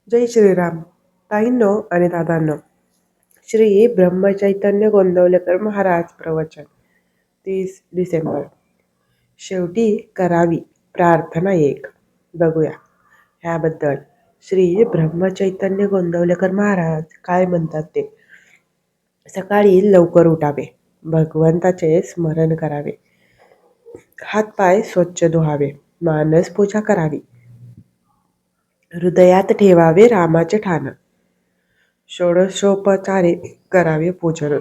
जय श्रीराम. ताईंनो आणि दादांनो, श्री ब्रह्मचैतन्य गोंदवलेकर महाराज प्रवचन 30 डिसेंबर. शेवटी करावी प्रार्थना एक. बघूया ह्याबद्दल श्री ब्रह्मचैतन्य गोंदवलेकर महाराज काय म्हणतात ते. सकाळी लवकर उठावे, भगवंताचे स्मरण करावे, हातपाय स्वच्छ धुवावे, मानस पूजा करावी, हृदयात ठेवावे रामाचे ठाण, षोडशोपचारे करावे पूजन,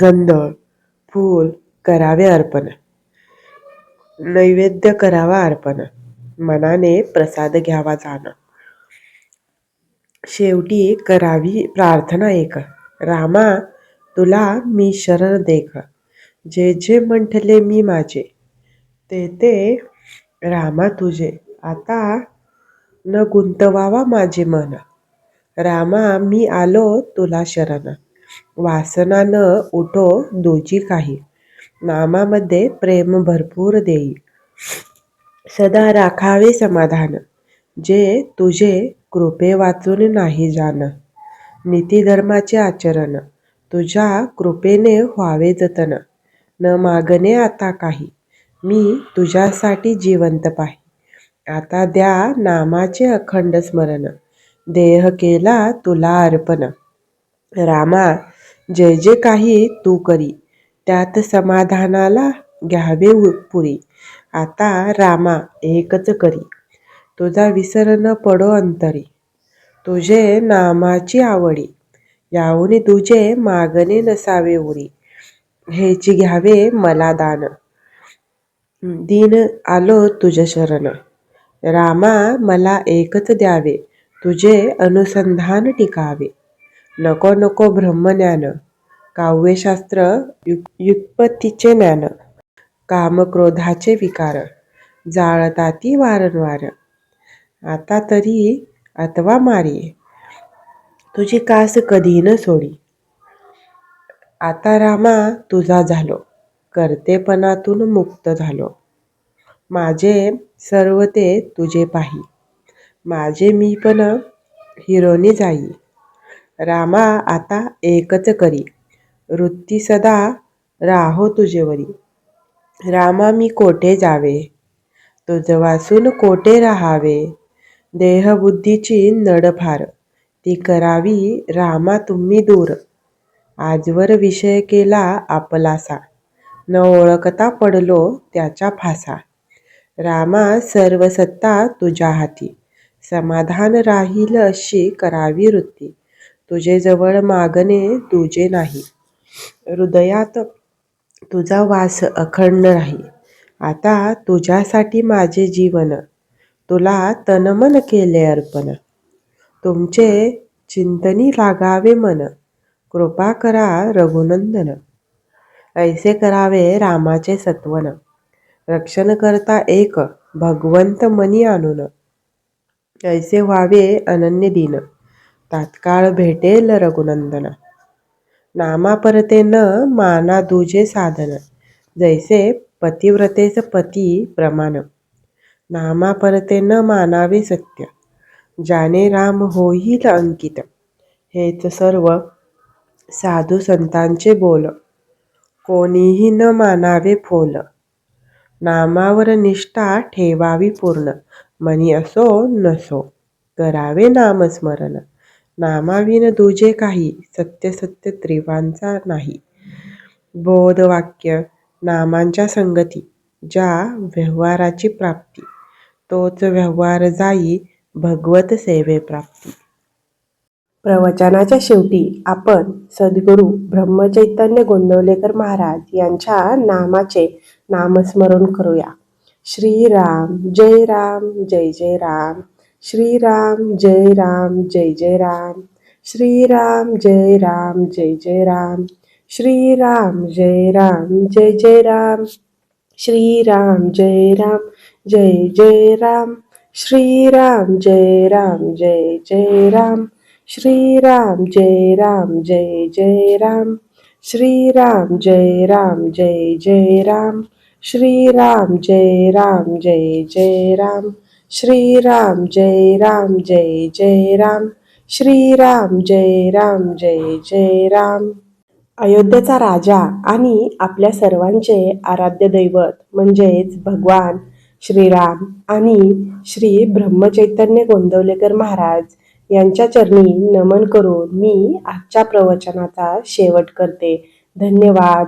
गंध फूल करावे अर्पण, नैवेद्य करावा अर्पण, मनाने प्रसाद घ्यावा जाण. शेवटी करावी प्रार्थना एक. रामा तुला मी शरण देख, जे जे म्हटले मी माझे, ते ते रामा तुझे, आता न गुंतवावा माझे मन. रामा मी आलो तुला शरण, वासना न उठो दोजी काही, नामामध्ये प्रेम भरपूर देई, सदा राखावे समाधान, जे तुझे कृपे वाचून नाही जाण. नीतिधर्माचे आचरण, तुझ्या कृपेने व्हावे जतन, न मागणे आता काही, मी तुझ्यासाठी जिवंत पाही. आता द्या नामाचे अखंड स्मरण, देह केला तुला अर्पण. रामा जे जे काही तू करी, त्यात समाधानाला घ्यावे पुरी. आता रामा एकच करी, तुझा विसर न पडो अंतरी, तुझे नामाची आवडी, याहून तुझे मागणे नसावे उरी. हेची घ्यावे मला दान, दिन आलो तुझ शरण. रामा मला एकच द्यावे, तुझे अनुसंधान टिकावे. नको नको ब्रह्मज्ञान, काव्यशास्त्र व्युत्पत्तीचे ज्ञान, कामक्रोधाचे विकार, जाळताती वारंवार. आता तरी अथवा मारी, तुझी कास कधी न सोडी. आता रामा तुझा झालो, कर्तेपणातून मुक्त झालो. माझे सर्व ते तुझे पाही, माझे मी पण हिरोनी जाई. रामा आता एकच करी, वृत्ती सदा राहो तुझेवरी. रामा मी कोठे जावे, तुझ वासून कोठे राहावे. देहबुद्धीची नडफार, ती करावी रामा तुम्ही दूर. आजवर विषय केला आपलासा, न ओळखता पडलो त्याच्या फासा. रामा सर्व सत्ता तुझ्या हाती, समाधान राहील अशी करावी वृत्ती. तुझे जवळ मागणे तुझे नाही, हृदयात तुझा वास अखंड राही. आता तुझ्यासाठी माझे जीवन, तुला तनमन केले अर्पण. तुमचे चिंतनी लागावे मन, कृपा करा रघुनंदन. ऐसे करावे रामाचे सत्वन, रक्षण करता एक भगवंत मनी आणून. ऐसे व्हावे अनन्य दीन, तात्काळ भेटेल रघुनंदन. नामा परते न माना दुजे साधन, जैसे पतिव्रतेच पती प्रमाण. नामा परते न मानावे सत्य, जाने राम होईल अंकित. हेच सर्व साधू संतांचे बोल, कोणीही न मानावे फोल. नामावर निष्ठा ठेवावी पूर्ण, मनी असो नसो करावे नामस्मरण. नामाविन दुजे काही, सत्य सत्य त्रिवांचा नाही. बोधवाक्य नामांच्या संगती, ज्या व्यवहाराची प्राप्ती, तोच व्यवहार जाई भगवत सेवे प्राप्ती. प्रवचनाच्या शेवटी आपण सद्गुरू ब्रह्मचैतन्य गोंदवलेकर महाराज यांच्या नामाचे नामस्मरण करूया. श्रीराम जय राम जय जय राम, श्रीराम जय राम जय जय राम, श्रीराम जय राम जय जय राम, श्रीराम जय राम जय जय राम, श्रीराम जय राम जय जय राम, श्रीराम जय राम जय जय राम, श्रीराम जय राम जय जय राम, श्रीराम जय राम जय जय राम, श्रीराम जय राम जय जय राम, श्रीराम जय राम जय जय राम, श्रीराम जय राम जय जय राम. अयोध्येचा राजा आणि आपल्या सर्वांचे आराध्य दैवत म्हणजेच भगवान श्रीराम आणि श्री ब्रह्मचैतन्य गोंदवलेकर महाराज यांच्या चरणी नमन करून मी आजच्या प्रवचनाचा शेवट करते. धन्यवाद.